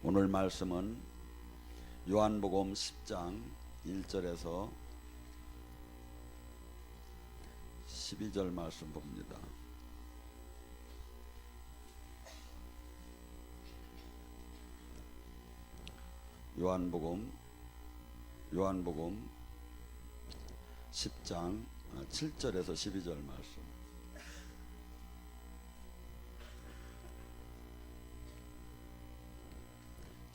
오늘 말씀은 요한복음 10장 1절에서 12절 말씀 봅니다. 요한복음 10장 7절에서 12절 말씀.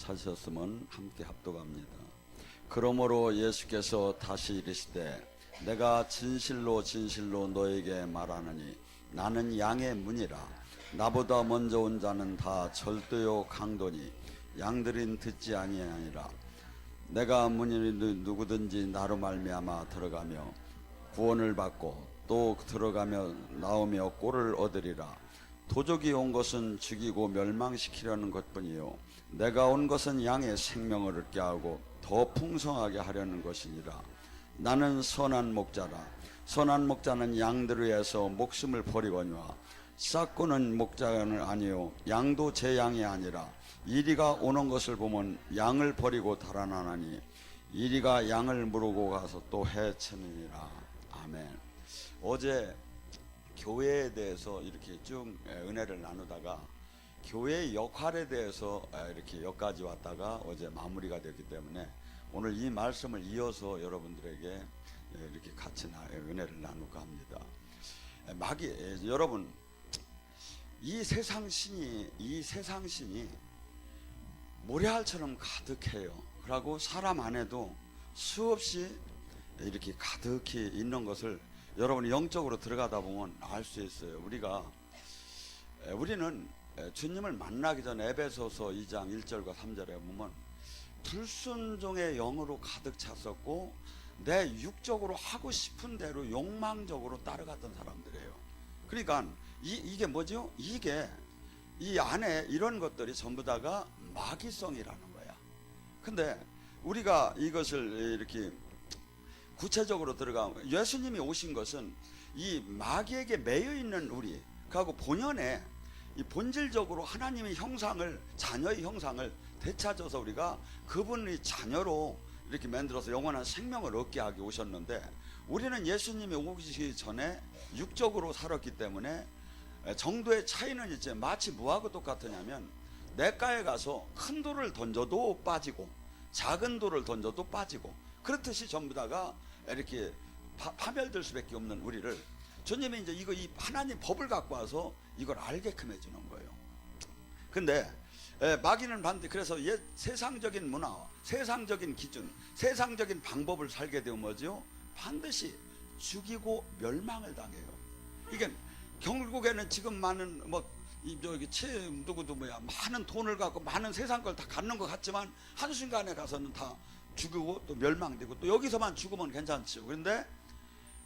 찾으셨으면 함께 합독합니다. 그러므로 예수께서 다시 이르시되 내가 진실로 진실로 너에게 말하노니 나는 양의 문이라. 나보다 먼저 온 자는 다 절도요 강도니 양들은 듣지 아니하니라. 내가 문이 누구든지 나로 말미암아 들어가며 구원을 받고 또 들어가며 나오며 꼴을 얻으리라. 도적이 온 것은 죽이고 멸망시키려는 것뿐이요 내가 온 것은 양의 생명을 얻게 하고 더 풍성하게 하려는 것이니라. 나는 선한 목자라. 선한 목자는 양들을 위해서 목숨을 버리거니와 싹고는 목자는 아니요 양도 제 양이 아니라 이리가 오는 것을 보면 양을 버리고 달아나나니 이리가 양을 물고 가서 또 해치느니라. 아멘. 어제 교회에 대해서 이렇게 쭉 은혜를 나누다가 교회의 역할에 대해서 이렇게 여기까지 왔다가 어제 마무리가 됐기 때문에 오늘 이 말씀을 이어서 여러분들에게 이렇게 같이 은혜를 나눌까 합니다. 여러분, 이 세상 신이 모래알처럼 가득해요. 그리고 사람 안에도 수없이 이렇게 가득히 있는 것을 여러분이 영적으로 들어가다 보면 알 수 있어요. 우리는 주님을 만나기 전에 에베소서 2장 1절과 3절에 보면 불순종의 영으로 가득 찼었고 내 육적으로 하고 싶은 대로 욕망적으로 따라갔던 사람들이에요. 그러니까 이게 뭐죠? 이게 이 안에 이런 것들이 전부 다가 마귀성이라는 거야. 근데 우리가 이것을 이렇게 구체적으로 들어가면 예수님이 오신 것은 이 마귀에게 매여 있는 우리 하고 본연의 이 본질적으로 하나님의 형상을, 자녀의 형상을 되찾아서 우리가 그분의 자녀로 이렇게 만들어서 영원한 생명을 얻게 하기 오셨는데, 우리는 예수님이 오시기 전에 육적으로 살았기 때문에 정도의 차이는 이제 마치 뭐하고 똑같으냐면 냇가에 가서 큰 돌을 던져도 빠지고 작은 돌을 던져도 빠지고 그렇듯이 전부 다가 이렇게 파멸될 수밖에 없는 우리를 주님이 이제 이 하나님 법을 갖고 와서 이걸 알게끔 해주는 거예요. 근데 마귀는 반대, 그래서 세상적인 문화, 세상적인 기준, 세상적인 방법을 살게 되면 뭐죠? 반드시 죽이고 멸망을 당해요. 이게 결국에는 지금 많은 누구도 많은 돈을 갖고 많은 세상 걸 다 갖는 것 같지만 한순간에 가서는 다 죽이고 또 멸망되고 또 여기서만 죽으면 괜찮죠. 그런데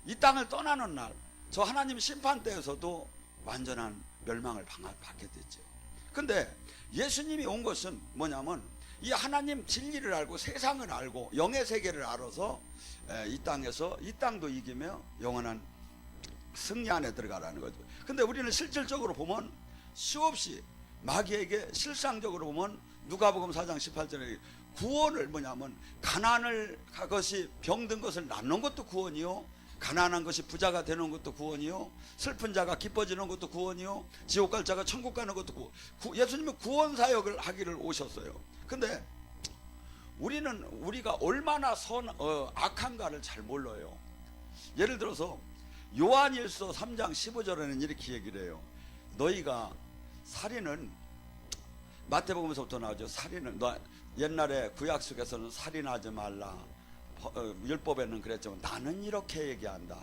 이 땅을 떠나는 날 저 하나님 심판 때에서도 완전한 멸망을 받게 되죠. 근데 예수님이 온 것은 뭐냐면 이 하나님 진리를 알고 세상을 알고 영의 세계를 알아서 이 땅에서 이 땅도 이기며 영원한 승리 안에 들어가라는 거죠. 근데 우리는 실질적으로 보면 수없이 마귀에게 실상적으로 보면 누가복음 4장 18절에 구원을 뭐냐면 가난을 것이 병든 것을 낫는 것도 구원이요 가난한 것이 부자가 되는 것도 구원이요 슬픈 자가 기뻐지는 것도 구원이요 지옥 갈 자가 천국 가는 것도 구원. 예수님은 구원 사역을 하기를 오셨어요. 근데 우리가 얼마나 악한가를 잘 몰라요. 예를 들어서 요한일서 3장 15절에는 이렇게 얘기를 해요. 너희가 살인은 마태복음에서부터 나오죠. 살인은 옛날에 구약 속에서는 살인하지 말라 율법에는 그랬지만 나는 이렇게 얘기한다.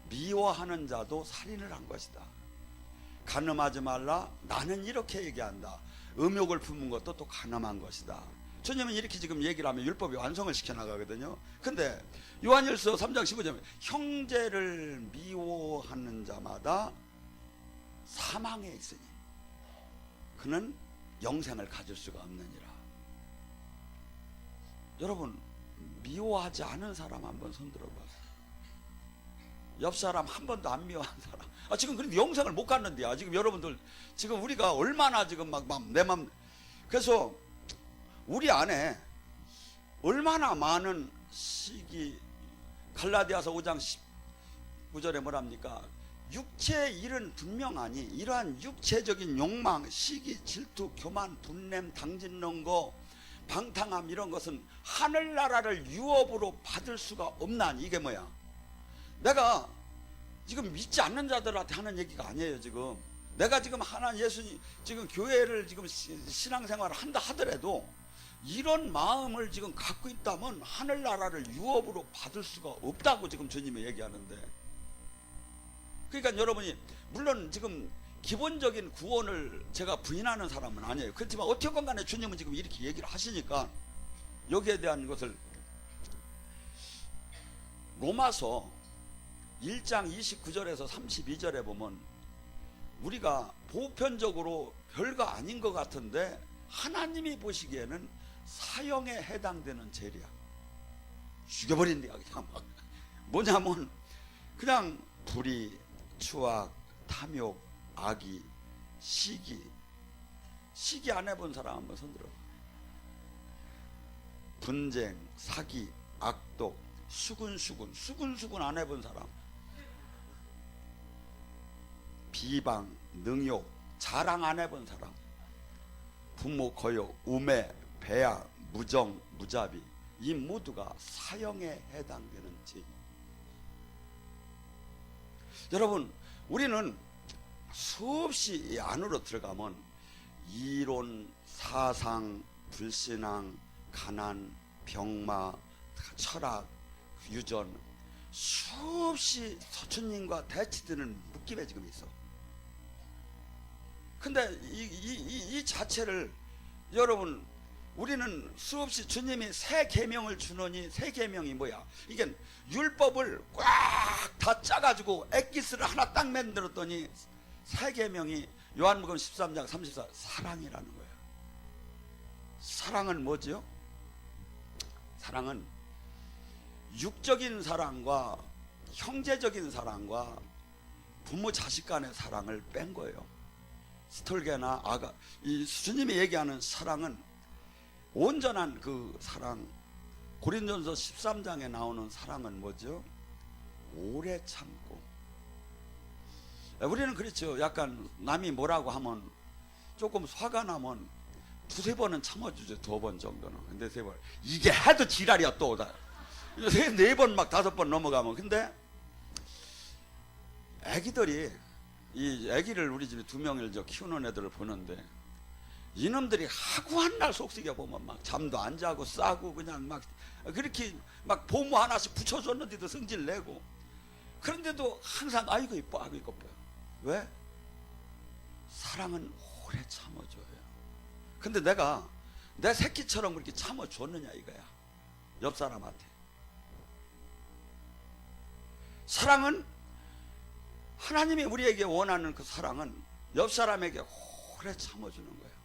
미워하는 자도 살인을 한 것이다. 간음하지 말라 나는 이렇게 얘기한다. 음욕을 품은 것도 또 간음한 것이다. 주님은 이렇게 지금 얘기를 하면 율법이 완성을 시켜나가거든요. 근데 요한일서 3장 15절 형제를 미워하는 자마다 사망에 있으니 그는 영생을 가질 수가 없느니라. 여러분, 미워하지 않은 사람 한번 손들어봐요. 옆 사람 한 번도 안 미워한 사람. 지금 그런데 영생을 못 갔는데요. 지금 여러분들 지금 우리가 얼마나 지금 내 맘. 그래서 우리 안에 얼마나 많은 시기, 갈라디아서 5장 19절에 뭐랍니까? 육체의 일은 분명하니 이러한 육체적인 욕망, 시기, 질투, 교만, 분냄, 당짓는 거, 방탕함 이런 것은 하늘나라를 유업으로 받을 수가 없나니. 이게 뭐야? 내가 지금 믿지 않는 자들한테 하는 얘기가 아니에요. 지금 내가 지금 하나님 예수님 지금 교회를 지금 신앙생활을 한다 하더라도 이런 마음을 지금 갖고 있다면 하늘나라를 유업으로 받을 수가 없다고 지금 주님이 얘기하는데, 그러니까 여러분이 물론 지금 기본적인 구원을 제가 부인하는 사람은 아니에요. 그렇지만 어떻건 간에 주님은 지금 이렇게 얘기를 하시니까 여기에 대한 것을 로마서 1장 29절에서 32절에 보면 우리가 보편적으로 별거 아닌 것 같은데 하나님이 보시기에는 사형에 해당되는 죄이야. 죽여버린대요. 그냥 막 뭐냐면 그냥 불의, 추악, 탐욕, 악의, 시기 안 해본 사람 한번 손들어. 분쟁, 사기, 악독, 수군 안 해본 사람, 비방, 능욕, 자랑 안 해본 사람, 부모 거역, 우매, 배양, 무정, 무자비, 이 모두가 사형에 해당되는 죄. 여러분, 우리는 수없이 이 안으로 들어가면 이론, 사상, 불신앙, 가난, 병마, 철학, 유전, 수없이 서천님과 대치되는 묶임에 지금 있어. 근데 이 자체를 여러분, 우리는 수없이 주님이 새 계명을 주노니, 새 계명이 뭐야? 이게 율법을 꽉 다 짜가지고 엑기스를 하나 딱 만들었더니 새 계명이 요한복음 13장 34 사랑이라는 거예요. 사랑은 뭐지요? 사랑은 육적인 사랑과 형제적인 사랑과 부모 자식 간의 사랑을 뺀 거예요. 스톨게나 아가, 이 주님이 얘기하는 사랑은 온전한 그 사랑. 고린도전서 13장에 나오는 사랑은 뭐죠? 오래 참고. 우리는 그렇죠. 약간 남이 뭐라고 하면 조금 화가 나면 두세 번은 참아주죠. 2번 정도는. 근데 3번 이게 해도 지랄이야. 또 네 번 막 5번 넘어가면. 근데 애기들이, 이 애기를 우리 집에 2명을 키우는 애들을 보는데 이놈들이 하고 한 날 속썩여 보면 막 잠도 안 자고 싸고 그냥 막 그렇게 막 보모 하나씩 붙여줬는데도 성질 내고, 그런데도 항상 아이고 이뻐, 아이고 이뻐. 왜? 사랑은 오래 참아줘요. 근데 내가 내 새끼처럼 그렇게 참아줬느냐 이거야. 옆 사람한테. 사랑은, 하나님이 우리에게 원하는 그 사랑은 옆 사람에게 오래 참아주는 거예요.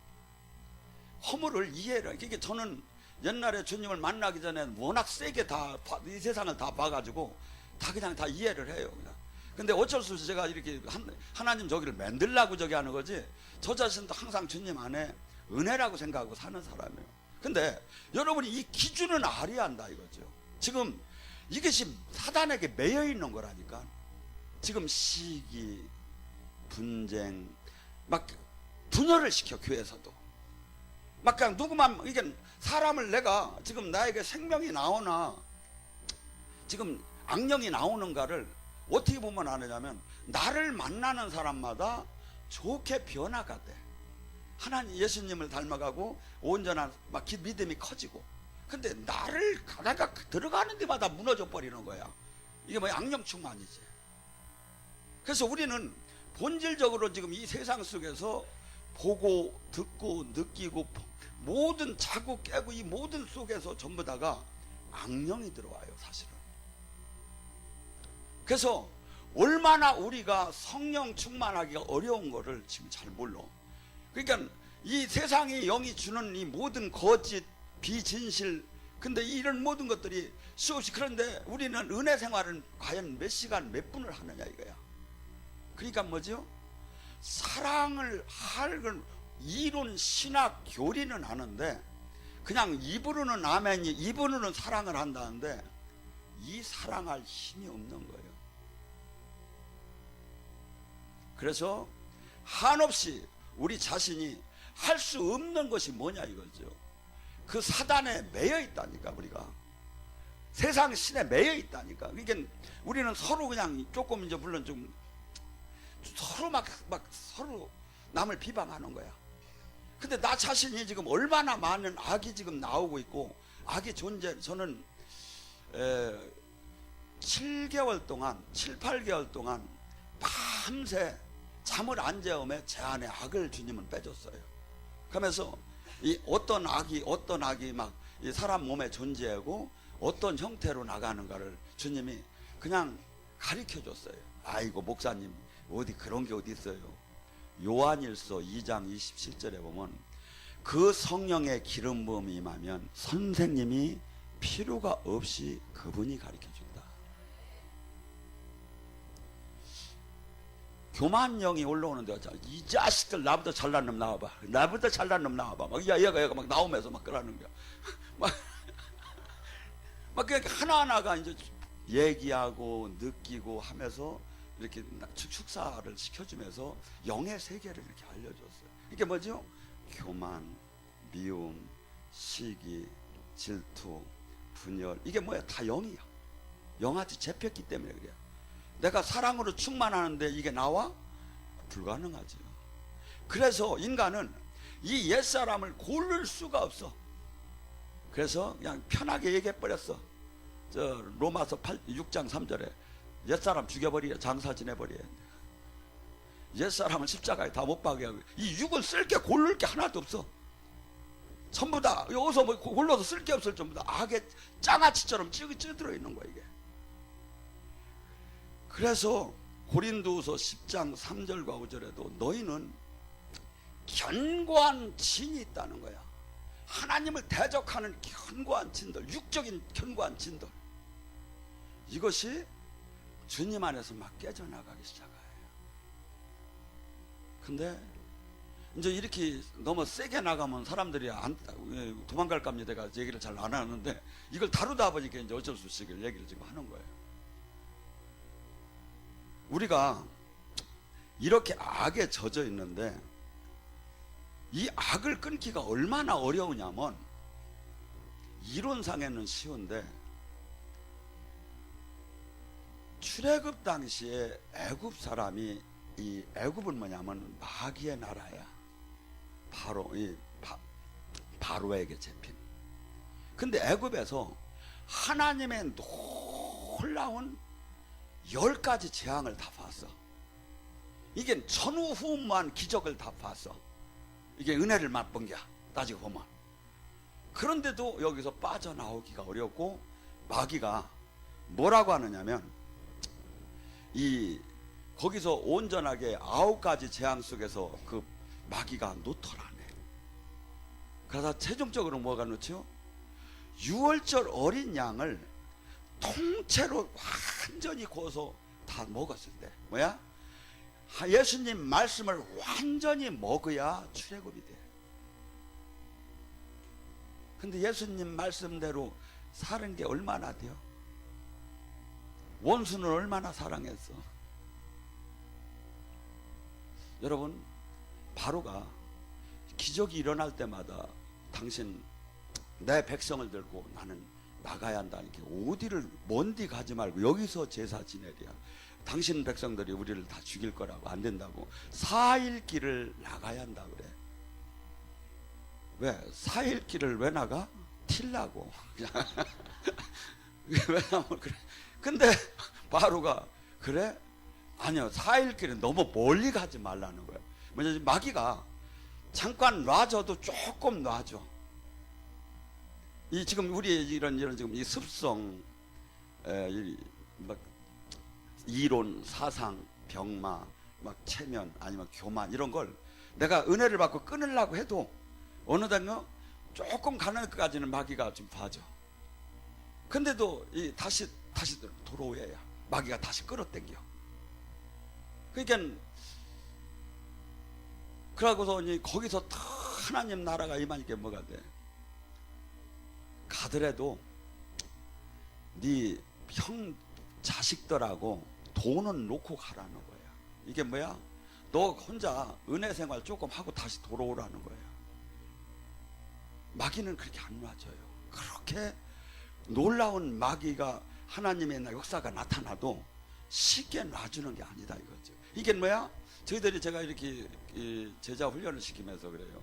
허물을 이해를. 그러니까 저는 옛날에 주님을 만나기 전에 워낙 세게 다 이 세상을 다 봐가지고 다 그냥 다 이해를 해요. 그냥. 근데 어쩔 수 없이 제가 이렇게 하나님 저기를 만들라고 저기 하는 거지, 저 자신도 항상 주님 안에 은혜라고 생각하고 사는 사람이에요. 근데 여러분이 이 기준은 알아야 한다 이거죠. 지금 이것이 사단에게 매여 있는 거라니까. 지금 시기, 분쟁, 막 분열을 시켜. 교회에서도 막 그냥 누구만, 이게 사람을 내가 지금 나에게 생명이 나오나 지금 악령이 나오는가를 어떻게 보면 아느냐면, 나를 만나는 사람마다 좋게 변화가 돼. 하나님 예수님을 닮아가고 온전한 막 믿음이 커지고, 근데 나를 내가 들어가는 데마다 무너져 버리는 거야. 이게 뭐 악령 충만이지. 그래서 우리는 본질적으로 지금 이 세상 속에서 보고 듣고 느끼고 모든 자고 깨고 이 모든 속에서 전부 다가 악령이 들어와요, 사실은. 그래서 얼마나 우리가 성령 충만하기가 어려운 거를 지금 잘 몰라. 그러니까 이 세상의 영이 주는 이 모든 거짓, 비진실, 근데 이런 모든 것들이 수없이, 그런데 우리는 은혜 생활은 과연 몇 시간 몇 분을 하느냐 이거야. 그러니까 뭐죠? 사랑을 할 이론, 신학, 교리는 하는데 그냥 입으로는 아멘이, 입으로는 사랑을 한다는데 이 사랑할 힘이 없는 거예요. 그래서 한없이 우리 자신이 할 수 없는 것이 뭐냐 이거죠. 그 사단에 매여 있다니까. 우리가 세상 신에 매여 있다니까. 그러니까 우리는 서로 그냥 조금 이제 물론 좀 서로 막 서로 남을 비방하는 거야. 근데 나 자신이 지금 얼마나 많은 악이 지금 나오고 있고, 악의 존재, 저는 7개월 동안 7, 8개월 동안 밤새 잠을 안 재우며 제 안에 악을 주님은 빼줬어요. 그러면서 이 어떤 악이 막 이 사람 몸에 존재하고 어떤 형태로 나가는가를 주님이 그냥 가르쳐 줬어요. 아이고 목사님 어디 그런 게 어디 있어요. 요한일서 2장 27절에 보면 그 성령의 기름 부음이 임하면 선생님이 필요가 없이 그분이 가르쳐 준다. 교만령이 올라오는데 이 자식들 나보다 잘난 놈 나와봐. 나보다 잘난 놈 나와봐. 막 얘가 막 나오면서 막 그러는 거야. 막 그냥 하나하나가 이제 얘기하고 느끼고 하면서 이렇게 축사를 시켜주면서 영의 세계를 이렇게 알려줬어요. 이게 뭐죠? 교만, 미움, 시기, 질투, 분열. 이게 뭐야? 다 영이야. 영한테 잡혔기 때문에 그래요. 내가 사랑으로 충만하는데 이게 나와? 불가능하죠. 그래서 인간은 이 옛사람을 고를 수가 없어. 그래서 그냥 편하게 얘기해버렸어. 저 로마서 6장 3절에 옛사람 죽여버리래. 장사 지내버리래. 옛사람은 십자가에 다 못 박게 하고 이 육은 쓸 게 고를 게 하나도 없어. 전부 다 여기서 뭐 골라서 쓸 게 없을 전부 다 악의 장아찌처럼 찌들어 있는 거야 이게. 그래서 고린도후서 10장 3절과 5절에도 너희는 견고한 진이 있다는 거야. 하나님을 대적하는 견고한 진들, 육적인 견고한 진들, 이것이 주님 안에서 막 깨져나가기 시작해요. 근데 이제 이렇게 너무 세게 나가면 사람들이 도망갈 겁니다. 내가 얘기를 잘 안 하는데 이걸 다루다 보니까 이제 어쩔 수 없이 얘기를 지금 하는 거예요. 우리가 이렇게 악에 젖어 있는데 이 악을 끊기가 얼마나 어려우냐면 이론상에는 쉬운데 출애굽 당시에 애굽 사람이 이 애굽은 뭐냐면 마귀의 나라야. 바로에게 잡힌. 근데 애굽에서 하나님의 놀라운 10가지 재앙을 다 봤어. 이게 전후후무한 기적을 다 봤어. 이게 은혜를 맛본 게야 따지고 보면. 그런데도 여기서 빠져나오기가 어렵고 마귀가 뭐라고 하느냐면 거기서 온전하게 9가지 재앙 속에서 그 마귀가 놓더라네. 그래서 최종적으로 뭐가 놓죠? 6월절 어린 양을 통째로 완전히 구워서 다 먹었을 때 뭐야? 예수님 말씀을 완전히 먹어야 출애굽이 돼. 근데 예수님 말씀대로 사는 게 얼마나 돼요? 원수는 얼마나 사랑했어. 여러분, 바로가 기적이 일어날 때마다 당신 내 백성을 들고 나는 나가야 한다. 이렇게 어디를 먼디 가지 말고 여기서 제사 지내랴. 당신 백성들이 우리를 다 죽일 거라고. 안 된다고. 4일 길을 나가야 한다 그래. 왜? 4일 길을 왜 나가? 틸라고. 왜냐면 그래. 근데 바로가 그래? 아니요, 4일 길은 너무 멀리 가지 말라는 거야. 뭐냐면 마귀가 잠깐 놔줘도 조금 놔줘. 이 지금 우리 이런 지금 이 습성, 막 이론, 사상, 병마, 막 체면, 아니면 교만 이런 걸 내가 은혜를 받고 끊으려고 해도 어느 단어 조금 가는 것까지는 마귀가 좀 봐줘. 근데도 다시 돌아오야 마귀가 다시 끌어당겨. 그러니까 그러고서 거기서 하나님 나라가 임하니까 뭐가 돼? 가더라도 네 형 자식들하고 돈은 놓고 가라는 거야. 이게 뭐야? 너 혼자 은혜 생활 조금 하고 다시 돌아오라는 거야. 마귀는 그렇게 안 놔줘요. 그렇게 놀라운 마귀가 하나님의 역사가 나타나도 쉽게 놔주는 게 아니다 이거죠. 이게 뭐야? 저희들이 제가 이렇게 제자 훈련을 시키면서 그래요.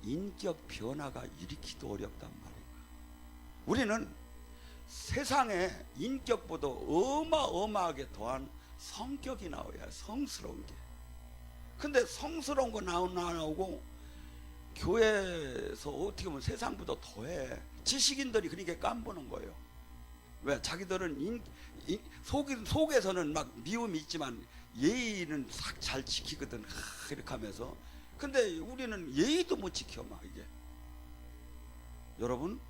인격 변화가 일으키기도 어렵단 말이에요. 우리는 세상에 인격보다 어마어마하게 더한 성격이 나와야 성스러운 게. 근데 성스러운 거 나오고 교회에서 어떻게 보면 세상보다 더해. 지식인들이 그렇게 깜보는 거예요. 왜? 자기들은 속에서는 막 미움이 있지만 예의는 싹 잘 지키거든. 이렇게 하면서. 근데 우리는 예의도 못 지켜 막 이게. 여러분,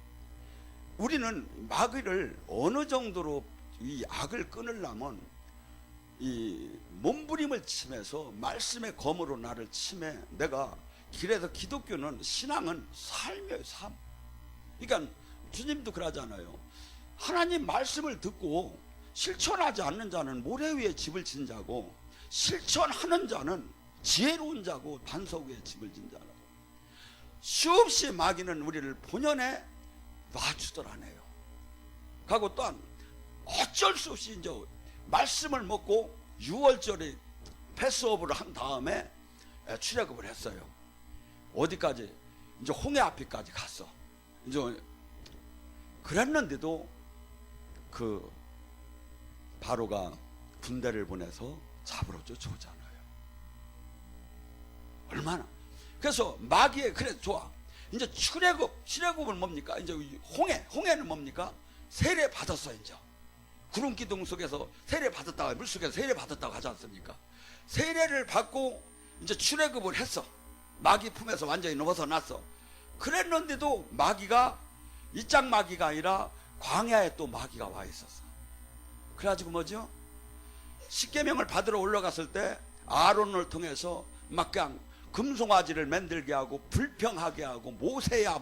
우리는 마귀를 어느 정도로 이 악을 끊으려면 이 몸부림을 치면서 말씀의 검으로 나를 치매. 내가 길에서 기독교는 신앙은 삶이에요. 삶. 그러니까 주님도 그러잖아요. 하나님 말씀을 듣고 실천하지 않는 자는 모래 위에 집을 진 자고 실천하는 자는 지혜로운 자고 반석 위에 집을 진 자라고. 수없이 마귀는 우리를 본연에 놔주더라네요. 하고 또한 어쩔 수 없이 이제 말씀을 먹고 6월절에 패스오브를 한 다음에 출애굽을 했어요. 어디까지? 이제 홍해 앞에까지 갔어. 이제 그랬는데도 그 바로가 군대를 보내서 잡으러 쫓아오잖아요. 얼마나. 그래서 마귀의 그래 좋아. 이제 출애굽은 뭡니까? 이제 홍해는 뭡니까? 세례 받았어. 이제 구름 기둥 속에서 세례 받았다가 물속에서 세례 받았다고 하지 않습니까? 세례를 받고 이제 출애굽을 했어. 마귀 품에서 완전히 벗어났어. 그랬는데도 마귀가 이짝 마귀가 아니라 광야에 또 마귀가 와 있었어. 그래가지고 뭐죠? 십계명을 받으러 올라갔을 때 아론을 통해서 막 그냥 금송아지를 만들게 하고 불평하게 하고 모세야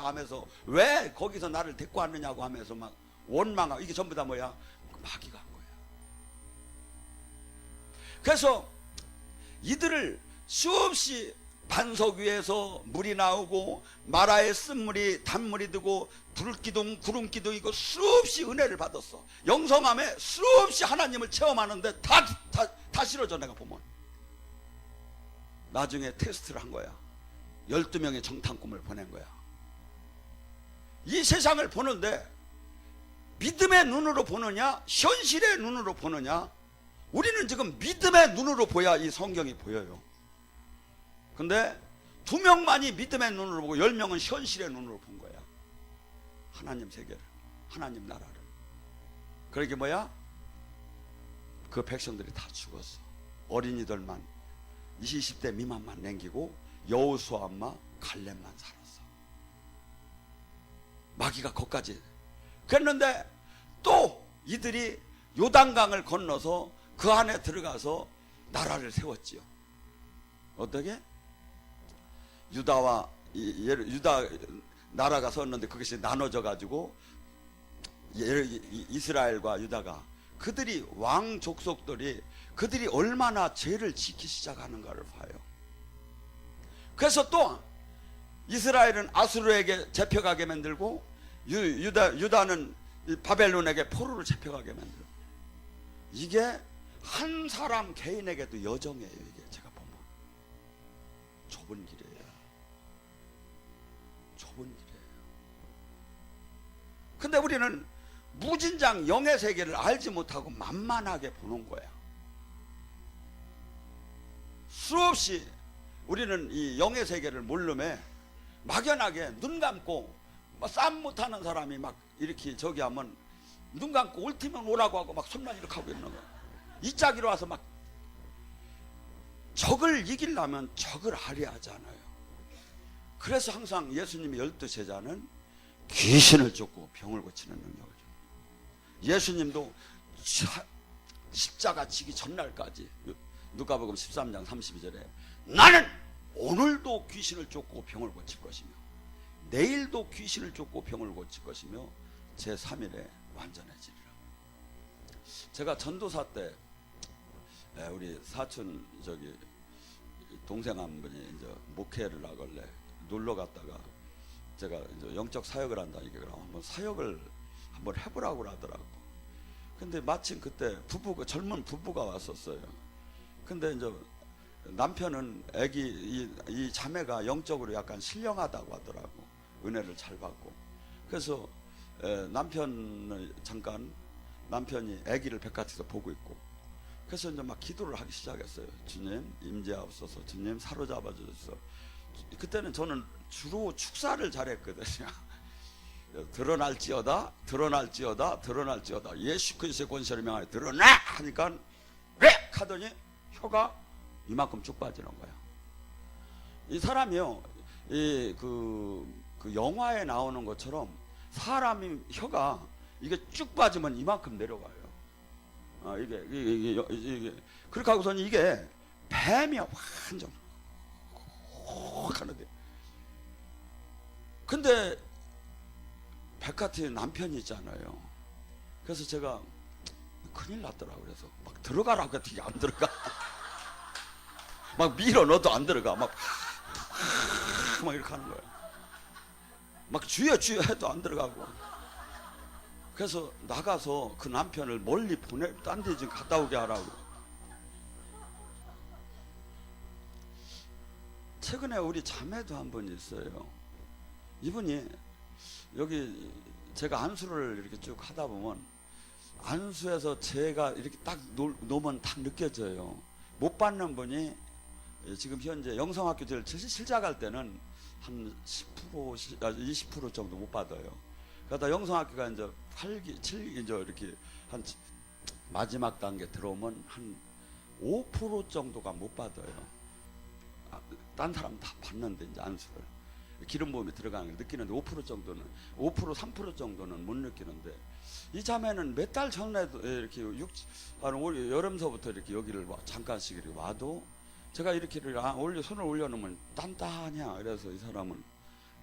하면서 왜 거기서 나를 데리고 왔느냐고 하면서 막 원망하고. 이게 전부 다 뭐야? 마귀가 한 거야. 그래서 이들을 수없이 반석 위에서 물이 나오고 마라에 쓴물이 단물이 되고 불기둥 구름기둥이고 수없이 은혜를 받았어. 영성함에 수없이 하나님을 체험하는데 다 싫어져. 내가 보면 나중에 테스트를 한 거야. 12명의 정탐꾼을 보낸 거야. 이 세상을 보는데 믿음의 눈으로 보느냐 현실의 눈으로 보느냐. 우리는 지금 믿음의 눈으로 보야 이 성경이 보여요. 근데 2명만이 믿음의 눈으로 보고 10명은 현실의 눈으로 본 거야. 하나님 세계를, 하나님 나라를. 그러게 뭐야? 그 백성들이 다 죽었어. 어린이들만 20대 미만만 남기고 여호수아만 갈렙만 살았어. 마귀가 거기까지. 그랬는데 또 이들이 요단강을 건너서 그 안에 들어가서 나라를 세웠지요. 어떻게? 유다 나라가 섰는데 그것이 나눠져 가지고 이스라엘과 유다가 그들이 왕 족속들이 그들이 얼마나 죄를 지키기 시작하는가를 봐요. 그래서 또 이스라엘은 아수르에게 잡혀가게 만들고 유다는 바벨론에게 포로로 잡혀가게 만들고. 이게 한 사람 개인에게도 여정이에요. 이게 제가 보면 좁은 길이에요. 좁은 길이에요. 근데 우리는 무진장 영의 세계를 알지 못하고 만만하게 보는 거야. 수없이 우리는 이 영의 세계를 모르매 막연하게 눈 감고 싸움 못하는 사람이 막 이렇게 저기 하면 눈 감고 올 테면 오라고 하고 막 손만 이렇게 하고 있는 거야. 이 짝이로 와서 막 적을 이기려면 적을 알아야 하잖아요. 그래서 항상 예수님의 12제자는 귀신을 쫓고 병을 고치는 능력을 줍니다. 예수님도 십자가 지기 전날까지 누가복음 13장 32절에 나는 오늘도 귀신을 쫓고 병을 고칠 것이며 내일도 귀신을 쫓고 병을 고칠 것이며 제3일에 완전해지리라. 제가 전도사 때 우리 사촌 동생 한 분이 이제 목회를 하길래 놀러 갔다가 제가 이제 영적 사역을 한다니까 한번 사역을 한번 해보라고 하더라고. 근데 마침 그때 젊은 부부가 왔었어요. 근데 이제 남편은 이 자매가 영적으로 약간 신령하다고 하더라고. 은혜를 잘 받고. 그래서 남편이 아기를 바깥에서 보고 있고. 그래서 이제 막 기도를 하기 시작했어요. 주님 임재하옵소서. 주님 사로잡아 주소서. 그때는 저는 주로 축사를 잘했거든요. 드러날지어다 예수 그리스도의 권세를 명하여 드러나 하니까 렉 하더니 혀가 이만큼 쭉 빠지는 거야. 이 사람이요, 그 영화에 나오는 것처럼 사람이 혀가 이게 쭉 빠지면 이만큼 내려가요. 이게 그렇게 하고서는 이게 뱀이야 완전 하는데. 근데 백화티 남편이 있잖아요. 그래서 제가 큰일 났더라고. 그래서 막 들어가라고 했더니 안 들어가. 막 밀어 넣어도 안 들어가. 막 이렇게 하는 거예요. 막 주여 해도 안 들어가고. 그래서 나가서 그 남편을 멀리 딴 데 좀 갔다 오게 하라고. 최근에 우리 자매도 한 분 있어요. 이분이 여기 제가 안수를 이렇게 쭉 하다 보면 안수에서 제가 이렇게 딱 놓으면 딱 느껴져요. 못 받는 분이 지금 현재 영성학교 실작할 때는 한 10%, 20% 정도 못 받아요. 그러다 영성학교가 이제 8기, 7기 이제 이렇게 한 마지막 단계 들어오면 한 5% 정도가 못 받아요. 딴 사람 다 받는데 이제 안수를 기름 부음이 들어가는 걸 느끼는데 5% 정도는 5% 3% 정도는 못 느끼는데 이 자매는 몇 달 전에도 이렇게 올 여름서부터 이렇게 여기를 잠깐씩 이렇게 와도 제가 이렇게 손을 올려놓으면 단단하냐. 그래서 이 사람은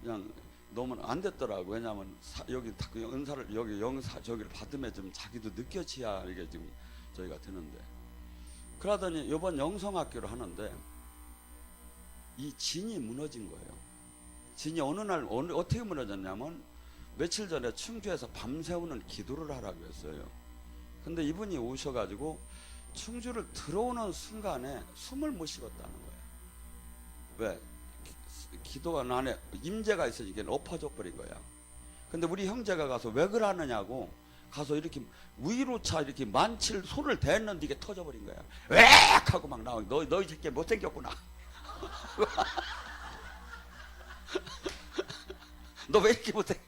그냥 너무 안 됐더라고. 왜냐하면 여기 은사를 여기 영사 저기를 받으면 좀 자기도 느껴지야 이게 지금 저희가 되는데. 그러더니 이번 영성학교를 하는데 이 진이 무너진 거예요. 진이 어느 날 어떻게 무너졌냐면 며칠 전에 충주에서 밤새우는 기도를 하라고 했어요. 근데 이분이 오셔가지고 충주를 들어오는 순간에 숨을 못 쉬었다는 거예요. 왜? 기도가 안에 임재가 있으니까 엎어져 버린 거야. 근데 우리 형제가 가서 왜 그러느냐고 가서 이렇게 위로차 이렇게 만칠 손을 댔는데 이게 터져버린 거야. 왜? 하고 막 나와. 너희 새끼 못생겼구나. 너 왜 이렇게 못해?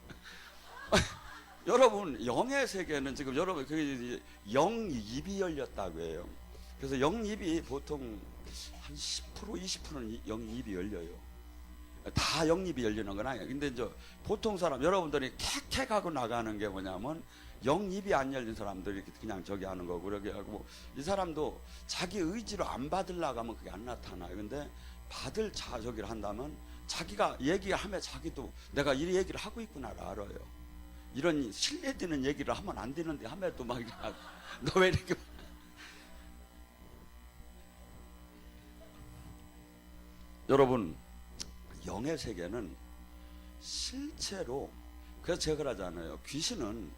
여러분 영의 세계는 지금 여러분 영입이 열렸다고 해요. 그래서 영입이 보통 한 10% 20%는 영입이 열려요. 다 영입이 열리는 건 아니에요. 근데 이제 보통 사람 여러분들이 택택하고 나가는 게 뭐냐면 영입이 안 열린 사람들이 그냥 저기 하는 거고 그러게 하고 이 사람도 자기 의지로 안 받으려고 하면 그게 안 나타나요. 근데 받을 저기를 한다면 자기가 얘기하면 자기도 내가 이 얘기를 하고 있구나를 알아요. 이런 신뢰되는 얘기를 하면 안 되는데 하면 또 막 너 왜 이렇게 여러분 영의 세계는 실제로 그래서 제가 그러잖아요. 귀신은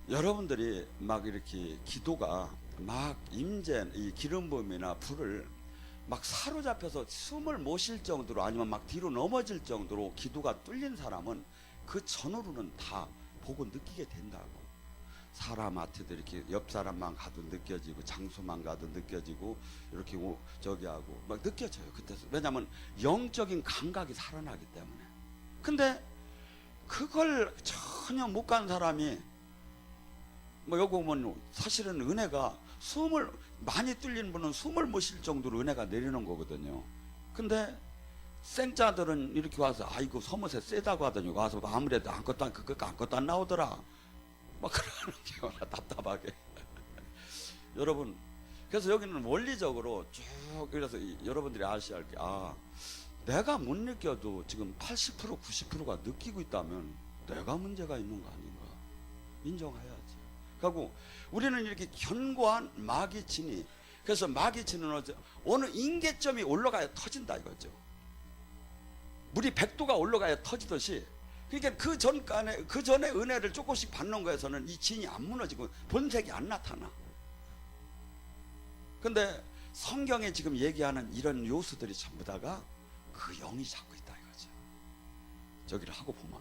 여러분들이 막 이렇게 기도가 막 임재 이 기름 부음이나 불을 막 사로잡혀서 숨을 못 쉴 정도로 아니면 막 뒤로 넘어질 정도로 기도가 뚫린 사람은 그 전후로는 다 보고 느끼게 된다고. 사람한테도 이렇게 옆 사람만 가도 느껴지고 장소만 가도 느껴지고 이렇게 저기 하고 막 느껴져요. 그때 왜냐하면 영적인 감각이 살아나기 때문에. 근데 그걸 전혀 못 간 사람이 뭐 여기 보면 사실은 은혜가 숨을 많이 뚫린 분은 숨을 못 쉴 정도로 은혜가 내리는 거거든요. 근데 생자들은 이렇게 와서 아이고 서머세 세다고 하더니 와서 아무래도 아무것도 안 나오더라 막 그러는 경우가 답답하게. 여러분 그래서 여기는 원리적으로 쭉 그래서 여러분들이 아셔야 할 게 내가 못 느껴도 지금 80% 90%가 느끼고 있다면 내가 문제가 있는 거 아닌가 인정해야지. 그리고 우리는 이렇게 견고한 마귀진이, 그래서 마귀진은 어느 임계점이 올라가야 터진다 이거죠. 물이 100도가 올라가야 터지듯이, 그러니까 그 전에 은혜를 조금씩 받는 거에서는 이 진이 안 무너지고 본색이 안 나타나. 근데 성경에 지금 얘기하는 이런 요소들이 전부 다가 그 영이 잡고 있다 이거죠. 저기를 하고 보면.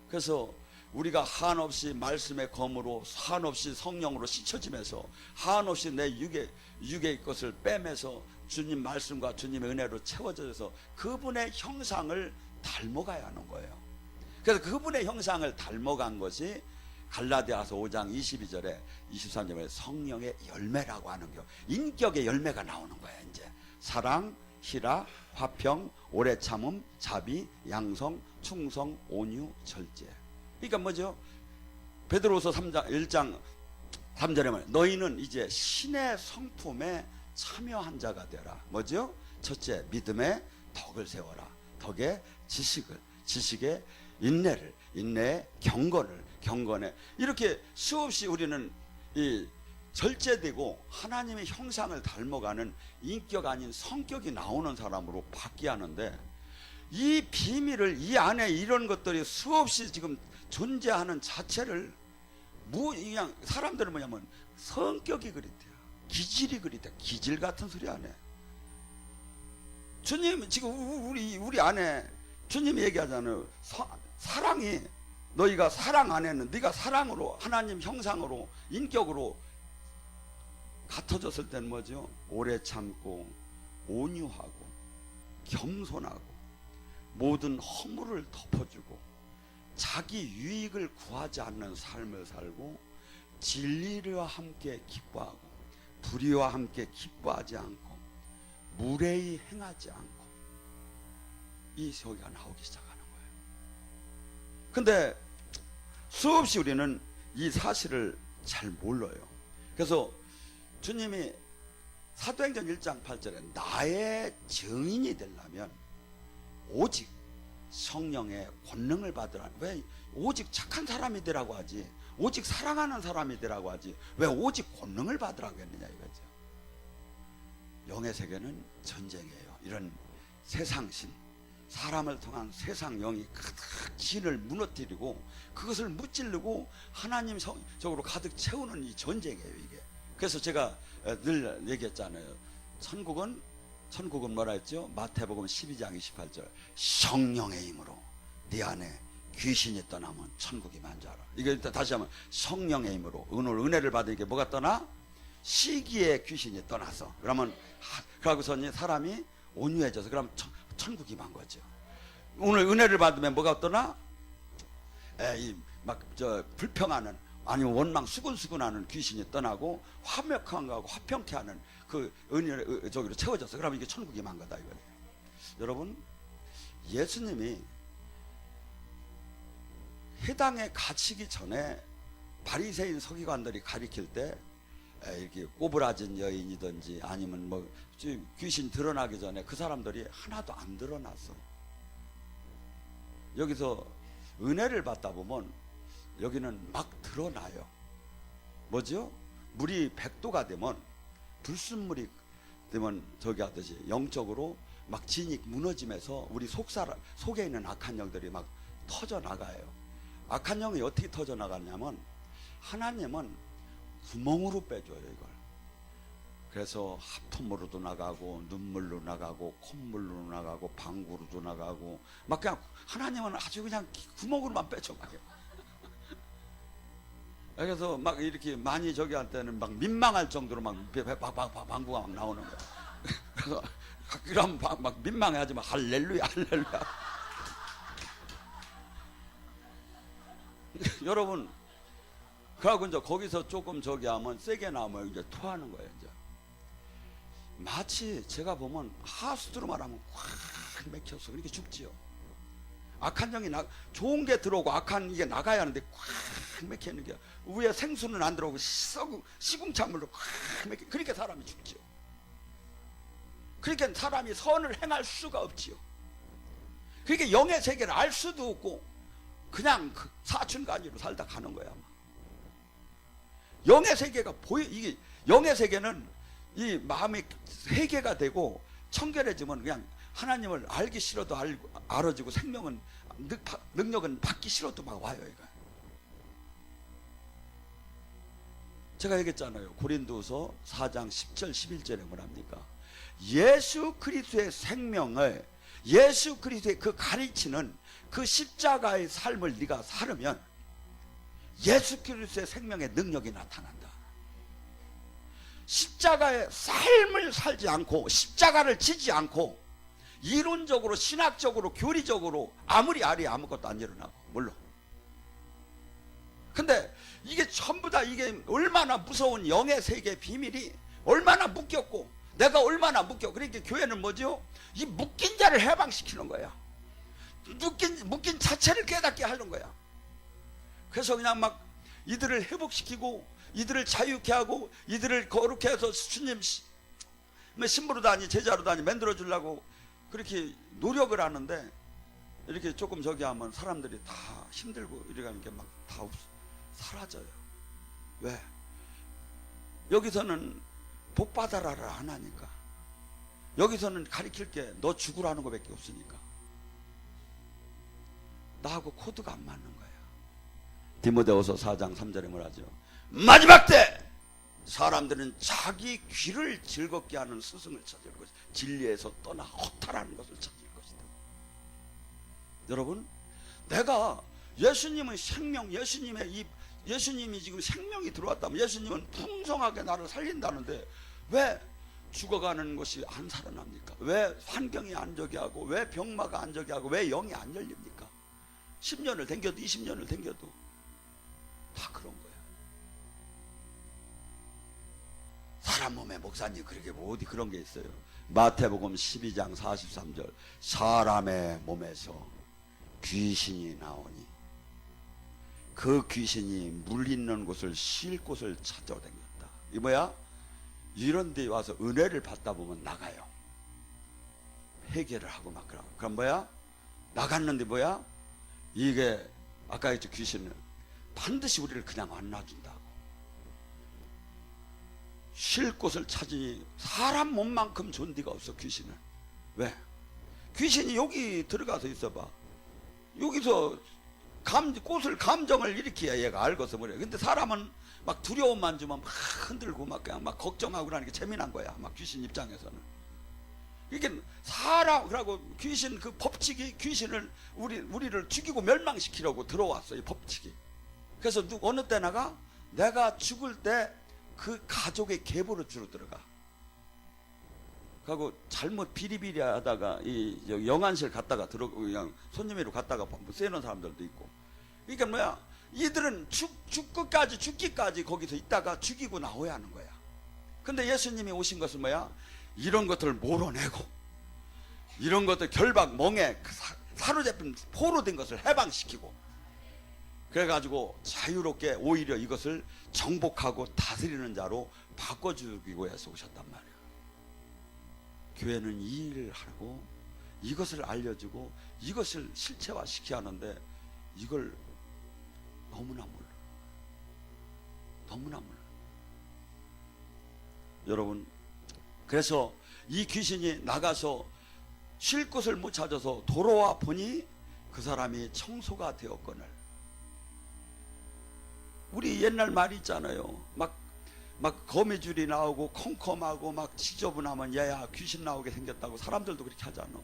그래서 우리가 한없이 말씀의 검으로, 한없이 성령으로 씻혀지면서, 한없이 내 육의 것을 빼면서 주님 말씀과 주님의 은혜로 채워져서 그분의 형상을 닮아가야 하는 거예요. 그래서 그분의 형상을 닮아간 것이 갈라디아서 5장 22절에 23절에 성령의 열매라고 하는 게, 인격의 열매가 나오는 거예요. 이제 사랑, 희락, 화평, 오래 참음, 자비, 양성, 충성, 온유, 절제. 그러니까 뭐죠? 베드로서 1장 3절에 말해, 너희는 이제 신의 성품에 참여한 자가 되라. 뭐죠? 첫째, 믿음에 덕을 세워라. 덕에 지식을, 지식에 인내를, 인내에 경건을, 경건에, 이렇게 수없이 우리는 이 절제되고 하나님의 형상을 닮아가는 인격 아닌 성격이 나오는 사람으로 바뀌게 하는데, 이 비밀을, 이 안에 이런 것들이 수없이 지금 존재하는 자체를 그냥 사람들은 뭐냐면 성격이 그렇대요, 기질이 그렇대요. 기질 같은 소리 안 해. 주님 지금 우리 안에 주님이 얘기하잖아요. 사랑이, 너희가 사랑 안에는 네가 사랑으로 하나님 형상으로 인격으로 같아졌을 때는 뭐죠? 오래 참고 온유하고 겸손하고 모든 허물을 덮어주고 자기 유익을 구하지 않는 삶을 살고 진리와 함께 기뻐하고 불의와 함께 기뻐하지 않고 무례히 행하지 않고, 이 소리가 나오기 시작하는 거예요. 근데 수없이 우리는 이 사실을 잘 몰라요. 그래서 주님이 사도행전 1장 8절에 나의 증인이 되려면 오직 성령의 권능을 받으라. 왜 오직 착한 사람이 되라고 하지, 오직 사랑하는 사람이 되라고 하지, 왜 오직 권능을 받으라고 했느냐 이거죠. 영의 세계는 전쟁이에요. 이런 세상신, 사람을 통한 세상 영이 가득 진을 무너뜨리고 그것을 무찌르고 하나님 성적으로 가득 채우는 이 전쟁이에요 이게. 그래서 제가 늘 얘기했잖아요. 천국은 뭐라 했죠? 마태복음 12장 28절, 성령의 힘으로 네 안에 귀신이 떠나면 천국이 만자라. 이거 다시 한번, 성령의 힘으로. 오늘 은혜를 받으니까 뭐가 떠나? 시기에 귀신이 떠나서. 그러면 그러고서는 사람이 온유해져서 그러면 천국이 만 거죠. 오늘 은혜를 받으면 뭐가 떠나? 불평하는, 아니면 원망 수근수근하는 귀신이 떠나고 화목한 거하고 화평케 하는 그 은혜를 저기로 채워져서, 그러면 이게 천국이 만 거다 이거예요. 여러분, 예수님이 회당에 갇히기 전에 바리새인 서기관들이 가리킬 때 이렇게 꼬부라진 여인이든지 아니면 뭐 귀신 드러나기 전에 그 사람들이 하나도 안 드러났어. 여기서 은혜를 받다 보면 여기는 막 드러나요. 뭐죠? 물이 100도가 되면, 불순물이 되면 저기 하듯이 영적으로 막 진이 무너지면서 우리 속에 있는 악한 영들이 막 터져 나가요. 악한 영이 어떻게 터져 나가냐면 하나님은 구멍으로 빼줘요 이걸. 그래서 하품으로도 나가고 눈물로 나가고 콧물로 나가고 방구로도 나가고 막 그냥 하나님은 아주 그냥 구멍으로만 빼줘가요. 그래서 막 이렇게 많이 저기 할 때는 막 민망할 정도로 막 방구가 막 나오는 거야. 그래서 그럼 막 민망해하지 마. 할렐루야 할렐루야. 여러분, 그러고 이제 거기서 조금 저기 하면 세게 나오면 이제 토하는 거예요. 이제 마치 제가 보면 하수도로 말하면 확 맥혀서 그렇게 죽지요. 악한 영이 좋은 게 들어오고 악한 이게 나가야 하는데 꽉 맥히는 게, 위에 생수는 안 들어오고 시궁창물로 꽉 맥히, 그러니까 사람이 죽지요. 그러니까 사람이 선을 행할 수가 없지요. 그러니까 영의 세계를 알 수도 없고 그냥 그 사춘간이로 살다 가는 거야. 영의 세계가 이게 영의 세계는 이 마음이 회개가 되고 청결해지면 그냥 하나님을 알기 싫어도 알아지고 생명은 능력은 받기 싫어도 막 와요. 이거 제가 얘기했잖아요. 고린도서 4장 10절 11절에 뭐랍니까? 예수 그리스도의 생명을, 예수 그리스도의 그 가르치는 그 십자가의 삶을 네가 살으면 예수 그리스도의 생명의 능력이 나타난다. 십자가의 삶을 살지 않고 십자가를 지지 않고 이론적으로 신학적으로 교리적으로 아무리 아무것도 안 일어나고 물론. 근데 이게 전부 다 이게 얼마나 무서운 영의 세계의 비밀이 얼마나 묶였고 내가 얼마나 묶여. 그러니까 교회는 뭐죠? 이 묶인 자를 해방시키는 거야. 묶인 자체를 깨닫게 하는 거야. 그래서 그냥 막 이들을 회복시키고 이들을 자유케 하고 이들을 거룩해 해서 주님 신부로도 아니 제자로도 아니 만들어 주려고 그렇게 노력을 하는데 이렇게 조금 저기 하면 사람들이 다 힘들고 이렇게 하는 게 막 다 사라져요. 왜? 여기서는 복 받아라라 안 하니까. 여기서는 가르칠 게 너 죽으라는 거밖에 없으니까. 나하고 코드가 안 맞는 거야. 디모데후서 4장 3절에 뭐라죠? 마지막 때 사람들은 자기 귀를 즐겁게 하는 스승을 찾을 것이다. 진리에서 떠나 허탈하는 것을 찾을 것이다. 여러분, 내가 예수님의 생명, 예수님이 지금 생명이 들어왔다면 예수님은 풍성하게 나를 살린다는데 왜 죽어가는 것이 안 살아납니까? 왜 환경이 안 저기 하고 왜 병마가 안 저기 하고 왜 영이 안 열립니까? 10년을 댕겨도 20년을 댕겨도 다 그런 거야. 사람 몸에 목사님 그렇게 뭐 어디 그런 게 있어요. 마태복음 12장 43절 사람의 몸에서 귀신이 나오니 그 귀신이 물 있는 곳을 쉴 곳을 찾아다녔다. 이 뭐야? 이런 데 와서 은혜를 받다 보면 나가요. 회개를 하고 막 그럼 뭐야? 나갔는데 뭐야? 이게 아까 했죠. 귀신은 반드시 우리를 그냥 안 놔준다고. 쉴 곳을 찾으니 사람 몸만큼 좋은 데가 없어. 귀신은. 왜? 귀신이 여기 들어가서 있어봐. 여기서 감정을 일으켜야 얘가 알고서 그래. 근데 사람은 막 두려움만 주면 막 흔들고 막 그냥 막 걱정하고 그러는 게 재미난 거야. 막 귀신 입장에서는. 이게 사람하고 귀신 그 법칙이 귀신을 우리를 죽이고 멸망시키려고 들어왔어. 이 법칙이. 그래서 어느 때 내가 죽을 때 그 가족의 계보로 주로 들어가. 그리고 잘못 비리비리 하다가 이 영안실 갔다가 그냥 손님으로 갔다가 쐬는 사람들도 있고. 그러니까 뭐야? 이들은 죽기까지 거기서 있다가 죽이고 나와야 하는 거야. 근데 예수님이 오신 것은 뭐야? 이런 것들을 몰아내고 이런 것들 결박 멍에 사로잡힌 포로 된 것을 해방시키고 그래가지고 자유롭게 오히려 이것을 정복하고 다스리는 자로 바꿔주기 위해서 오셨단 말이야. 교회는 이 일을 하고 이것을 알려주고 이것을 실체화시켜야 하는데 이걸 너무나 몰라. 너무나 몰라. 여러분, 그래서 이 귀신이 나가서 쉴 곳을 못 찾아서 돌아와 보니 그 사람이 청소가 되었거늘. 우리 옛날 말이 있잖아요. 막 거미줄이 나오고 컴컴하고 막 지저분하면 얘야 귀신 나오게 생겼다고 사람들도 그렇게 하잖아.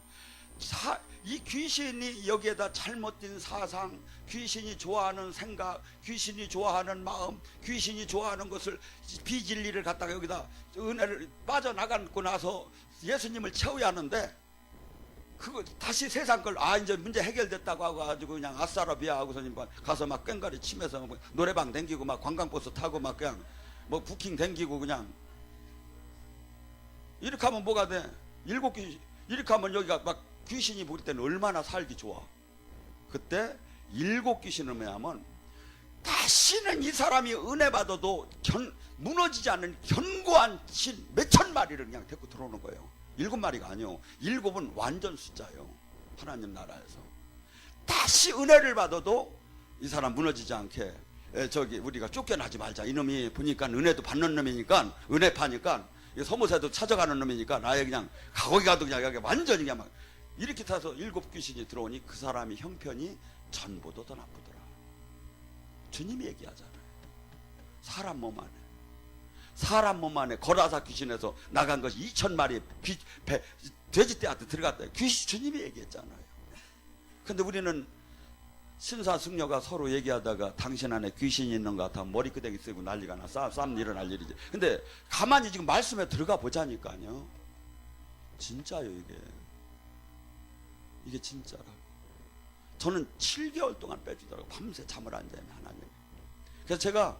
이 귀신이 여기에다 잘못된 사상, 귀신이 좋아하는 생각, 귀신이 좋아하는 마음, 귀신이 좋아하는 것을 비진리를 갖다가 여기다 은혜를 빠져나가고 나서 예수님을 채워야 하는데 그거 다시 세상 걸 이제 문제 해결됐다고 하고 가지고 그냥 아싸라비아 하고서 가서 막 꽹가리 치면서 노래방 댕기고 막 관광버스 타고 막 그냥 뭐 부킹 댕기고 그냥 이렇게 하면 뭐가 돼? 이렇게 하면 여기가 막 귀신이 부릴 때는 얼마나 살기 좋아. 그때 7 귀신을 뭐냐면 다시는 이 사람이 은혜 받아도 무너지지 않는 견고한 신 몇천 마리를 그냥 데리고 들어오는 거예요. 7마리가 아니요. 7은 완전 숫자예요. 하나님 나라에서. 다시 은혜를 받아도 이 사람 무너지지 않게, 저기 우리가 쫓겨나지 말자. 이놈이 보니까 은혜도 받는 놈이니까, 은혜 파니까, 소모세도 찾아가는 놈이니까 나에 그냥 거기 가도 그냥 여기 완전히 그냥 막 이렇게 타서 7 귀신이 들어오니 그 사람이 형편이 전보다 더 나쁘더라. 주님이 얘기하잖아요. 사람 몸 안에 거라사 귀신에서 나간 것이 2,000마리 돼지떼한테 들어갔다. 귀신 주님이 얘기했잖아요. 근데 우리는 신사숙녀가 서로 얘기하다가 당신 안에 귀신이 있는 것 같아 머리끄댕이 쓰고 난리가 나. 싸움 일어날 일이지. 근데 가만히 지금 말씀에 들어가 보자니까요. 진짜요. 이게 진짜라고. 저는 7개월 동안 빼주더라고. 밤새 잠을 안 자면 하나님. 그래서 제가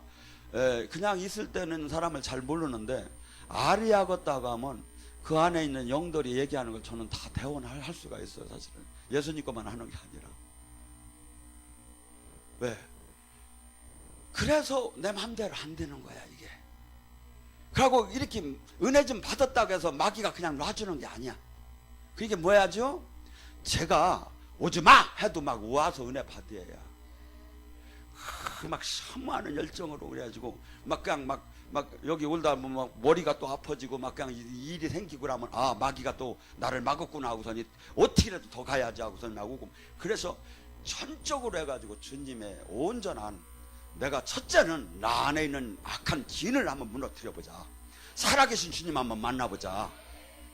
그냥 있을 때는 사람을 잘 모르는데 아리아겠다고 하면 그 안에 있는 영들이 얘기하는 걸 저는 다 대원할 수가 있어요. 사실은 예수님 것만 하는 게 아니라. 왜? 그래서 내 맘대로 안 되는 거야 이게. 그리고 이렇게 은혜 좀 받았다고 해서 마귀가 그냥 놔주는 게 아니야. 그게 뭐야죠? 제가 오지마 해도 막 와서 은혜 받아야 막 사모하는 열정으로 그래가지고 막 그냥 막 여기 올다 보면 막 머리가 또 아파지고 막 그냥 일이 생기고 그러면 아 마귀가 또 나를 막았구나 하고서니 어떻게라도 더 가야지 하고서는 나오고. 그래서 전적으로 해가지고 주님의 온전한, 내가 첫째는 나 안에 있는 악한 진을 한번 무너뜨려 보자. 살아계신 주님 한번 만나보자.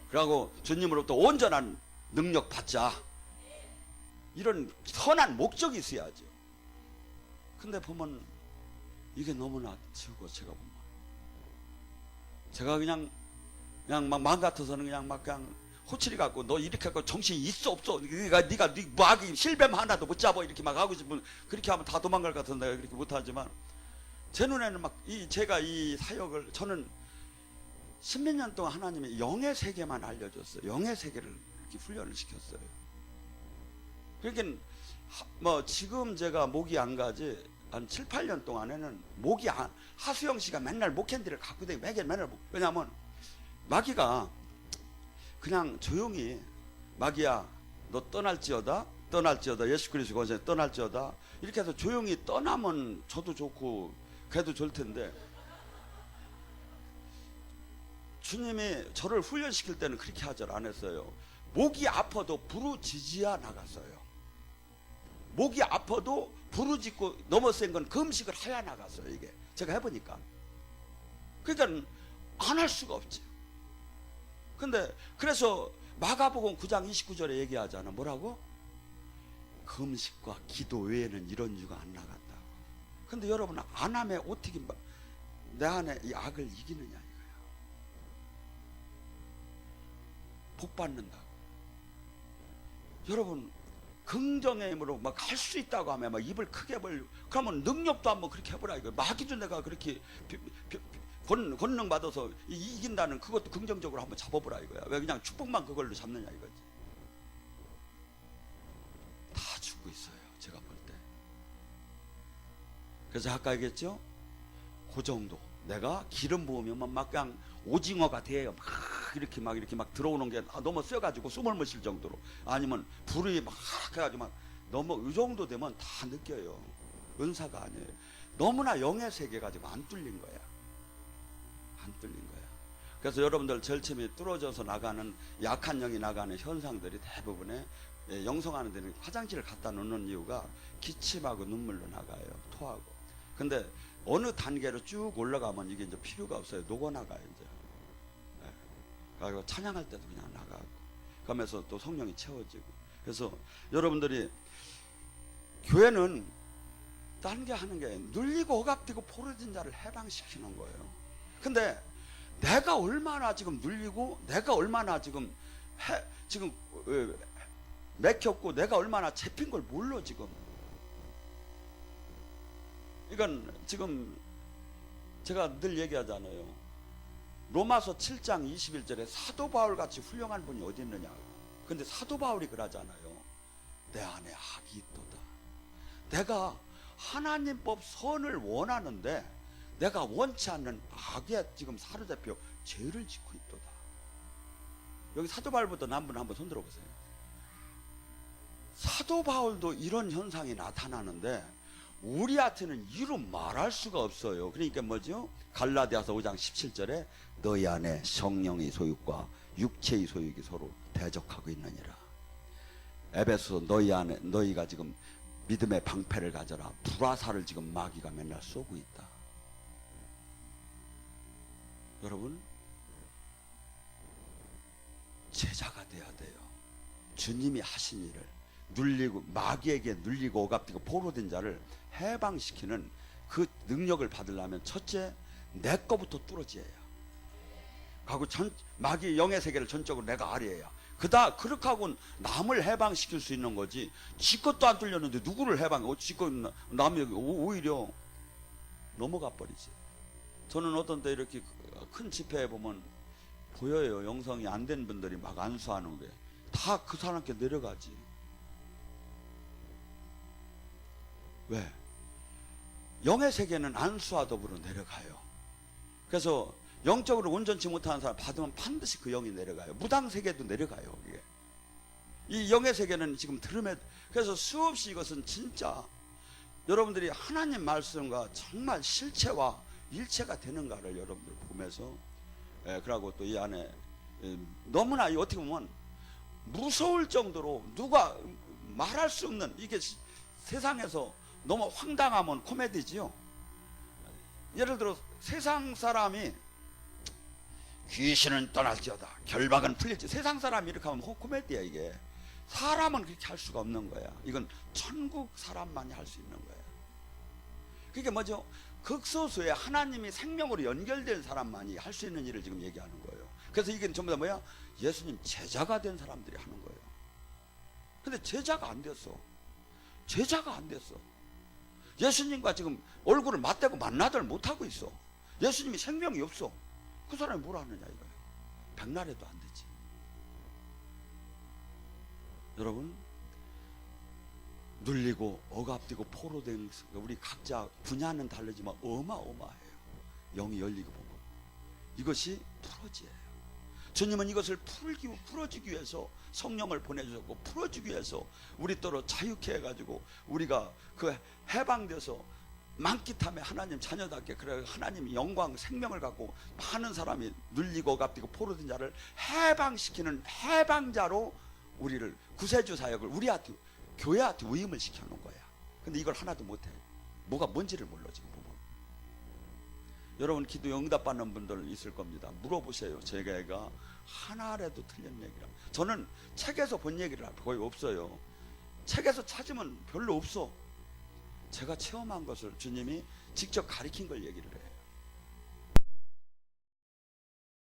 그리고 주님으로부터 온전한 능력 받자. 이런 선한 목적이 있어야죠. 근데 보면 이게 너무나 적어. 제가 그냥 막 마음 같아서는 그냥 호치리 갖고 너 이렇게 갖고 정신이 있어 없어? 네가 마귀 실뱀 하나도 못 잡아 이렇게 막 하고 싶으면 그렇게 하면 다 도망갈 것 같은데 그렇게 못하지만 제 눈에는 제가 이 사역을 저는 10몇 년 동안 하나님이 영의 세계만 알려줬어요. 영의 세계를 이렇게 훈련을 시켰어요. 그러니까 지금 제가 목이 안 가지 한 7, 8년 동안에는 목이 하수영 씨가 맨날 목캔디를 갖고 다니고 맨날 왜냐하면 마귀가 그냥 조용히 마귀야 너 떠날지어다 예수 그리스도 권세에 떠날지어다 이렇게 해서 조용히 떠나면 저도 좋고 그래도 좋을 텐데 주님이 저를 훈련시킬 때는 그렇게 하질 않았어요. 목이 아파도 부르짖어야 나갔어요. 목이 아파도 부르짖고 넘어선 건 금식을 해야 나갔어요. 이게 제가 해보니까. 그러니까 안 할 수가 없지. 근데 그래서 마가복음 9장 29절에 얘기하잖아. 뭐라고? 금식과 기도 외에는 이런 이유가 안 나간다고. 근데 여러분 안 하면 어떻게 내 안에 이 악을 이기느냐 이거야. 복 받는다고. 여러분 긍정의 힘으로 막 할 수 있다고 하면 막 입을 크게 벌리고 그러면 능력도 한번 그렇게 해보라 이거. 마귀도 내가 그렇게 권능 받아서 이긴다는 그것도 긍정적으로 한번 잡아보라 이거야. 왜 그냥 축복만 그걸로 잡느냐 이거지. 다 죽고 있어요 제가 볼 때. 그래서 아까 얘기했죠. 그 정도 내가 기름 부으면 막 그냥 오징어가 돼요. 이렇게 막 들어오는 게 너무 쎄가지고 숨을 못 쉴 정도로, 아니면 불이 막 해가지고 막 너무 이 정도 되면 다 느껴요. 은사가 아니에요. 너무나 영의 세계가 지금 안 뚫린 거야. 안 뚫린 거야. 그래서 여러분들 절침이 뚫어져서 나가는 약한 영이 나가는 현상들이 대부분의 영성하는 데는 화장실을 갖다 놓는 이유가 기침하고 눈물로 나가요. 토하고. 근데 어느 단계로 쭉 올라가면 이게 이제 필요가 없어요. 녹아나가요 이제. 그리고 찬양할 때도 그냥 나가고 그러면서 또 성령이 채워지고. 그래서 여러분들이 교회는 딴 게 하는 게 눌리고 억압되고 포로진 자를 해방시키는 거예요. 근데 내가 얼마나 지금 눌리고 내가 얼마나 지금 맥혔고 내가 얼마나 잡힌 걸 몰라 지금. 이건 지금 제가 늘 얘기하잖아요. 로마서 7장 21절에 사도 바울 같이 훌륭한 분이 어디 있느냐. 근데 사도 바울이 그러잖아요. 내 안에 악이 있도다. 내가 하나님 법 선을 원하는데 내가 원치 않는 악에 지금 사로잡혀 죄를 짓고 있도다. 여기 사도 바울부터 남분 한번 손들어 보세요. 사도 바울도 이런 현상이 나타나는데 우리한테는 이루 말할 수가 없어요. 그러니까 뭐죠? 갈라디아서 5장 17절에 너희 안에 성령의 소욕과 육체의 소욕이 서로 대적하고 있느니라. 에베소 너희 안에 너희가 지금 믿음의 방패를 가져라. 불화살을 지금 마귀가 맨날 쏘고 있다. 여러분, 제자가 돼야 돼요. 주님이 하신 일을 눌리고 마귀에게 눌리고 억압되고 포로된 자를 해방시키는 그 능력을 받으려면 첫째 내 거부터 뚫어져야 해요. 하고 마귀 영의 세계를 전적으로 내가 알아야. 그렇게 하고 남을 해방시킬 수 있는 거지. 지 것도 안 뚫렸는데 누구를 해방해? 지 것 남이 오히려 넘어가 버리지. 저는 어떤 때 이렇게 큰 집회에 보면 보여요. 영성이 안 된 분들이 막 안수하는 게 다 그 사람께 내려가지. 왜? 영의 세계는 안수와 더불어 내려가요. 그래서 영적으로 온전치 못하는 사람 받으면 반드시 그 영이 내려가요. 무당 세계도 내려가요. 이게. 이 영의 세계는 지금 들음에, 그래서 수없이 이것은 진짜 여러분들이 하나님 말씀과 정말 실체와 일체가 되는가를 여러분들 보면서, 그러고 또 이 안에 너무나 어떻게 보면 무서울 정도로 누가 말할 수 없는, 이게 세상에서 너무 황당하면 코미디지요. 예를 들어 세상 사람이 귀신은 떠날지어다 결박은 풀릴지, 세상 사람이 이렇게 하면 코미디야. 이게 사람은 그렇게 할 수가 없는 거야. 이건 천국 사람만이 할 수 있는 거야. 그게 뭐죠? 극소수의 하나님이 생명으로 연결된 사람만이 할 수 있는 일을 지금 얘기하는 거예요. 그래서 이게 전부 다 뭐야? 예수님 제자가 된 사람들이 하는 거예요. 근데 제자가 안 됐어. 제자가 안 됐어. 예수님과 지금 얼굴을 맞대고 만나들 못하고 있어. 예수님이 생명이 없어. 그 사람이 뭘 하느냐 이거예요. 백날에도 안 되지. 여러분, 눌리고 억압되고 포로된 우리 각자 분야는 다르지만 어마어마해요. 영이 열리고 보면 이것이 풀어지예요. 주님은 이것을 풀어주기 위해서 성령을 보내주셨고, 풀어주기 위해서 우리 또로 자유케 해가지고 우리가 그 해방돼서 만깃함에 하나님 자녀답게, 그래 하나님이 영광 생명을 갖고 많은 사람이 눌리고 억압되고 포로된 자를 해방시키는 해방자로 우리를 구세주 사역을 우리한테 교회한테 위임을 시켜놓은 거야. 근데 이걸 하나도 못해. 뭐가 뭔지를 몰라 지금 보면. 여러분 기도 응답받는 분들 있을 겁니다. 물어보세요. 제가 하나라도 틀린 얘기라. 저는 책에서 본 얘기를 거의 없어요. 책에서 찾으면 별로 없어. 제가 체험한 것을 주님이 직접 가르친 걸 얘기를 해요.